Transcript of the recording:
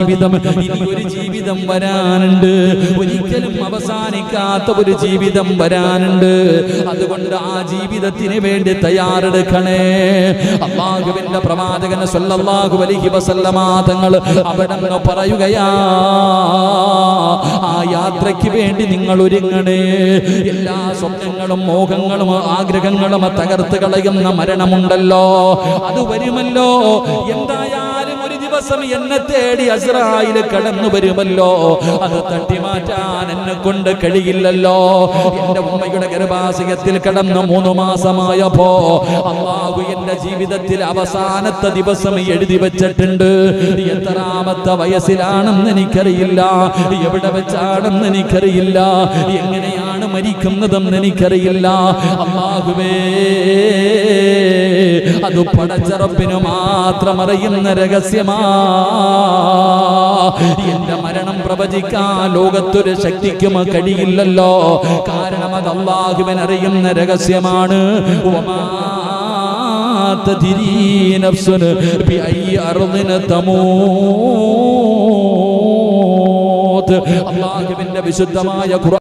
ജീവിതം ഇനി ഒരു ജീവിതം വരാനുണ്ട്, ഒരിക്കലും അവസാനിക്കാത്ത ഒരു ജീവിതം വരാനുണ്ട്. അതുകൊണ്ട് ആ ജീവിതത്തിന് വേണ്ടി തയ്യാറെടുക്കണേ. അല്ലാഹുവിന്റെ പ്രവാചകൻ സല്ലല്ലാഹു അലൈഹി വസല്ലമ തങ്ങൾ അവിടന്ന് പറയുകയാ, ആ യാത്രയ്ക്ക് വേണ്ടി നിങ്ങൾ ഒരുങ്ങണേ. എല്ലാ സ്വപ്നങ്ങളും മോഹങ്ങളും ആഗ്രഹങ്ങളും തകർത്ത് കളയുന്ന മരണമുണ്ടല്ലോ, അത് വരുമല്ലോ. എന്തായാലും ഒരു ദിവസം എന്നെ തേടി അസ്രായിൽ കടന്നു വരുമല്ലോ, അത് തട്ടിമാറ്റാൻ എന്നെ കൊണ്ട് കഴിയില്ലല്ലോ. എന്റെ ഉമ്മയുടെ ഗർഭാശയത്തിൽ കടന്ന് 3 മാസമായപ്പോ അല്ലാഹു എന്റെ ജീവിതത്തിൽ അവസാനത്തെ ദിവസം എഴുതി വെച്ചിട്ടുണ്ട്. എത്രാമത്തെ വയസ്സിലാണെന്ന് എനിക്കറിയില്ല, എവിടെ വെച്ചാണെന്ന് എനിക്കറിയില്ല, എങ്ങനെയാണ് മരിക്കുന്നതെന്ന് എനിക്കറിയില്ല. അല്ലാഹുവേ, അത് പടച്ച റബ്ബിന് മാത്രം അറിയുന്ന രഹസ്യമാ. എന്റെ മരണം പ്രവചിക്കാൻ ലോകത്തൊരു ശക്തിക്കും കഴിയില്ലല്ലോ, കാരണം അത് അല്ലാഹുവിന് അറിയുന്ന രഹസ്യമാണ്. തദ്രീ നഫ്സുൻ ബിഅയ്യി അർദിൻ തമൂത്. അല്ലാഹുവിന്റെ വിശുദ്ധമായ ഖുർആൻ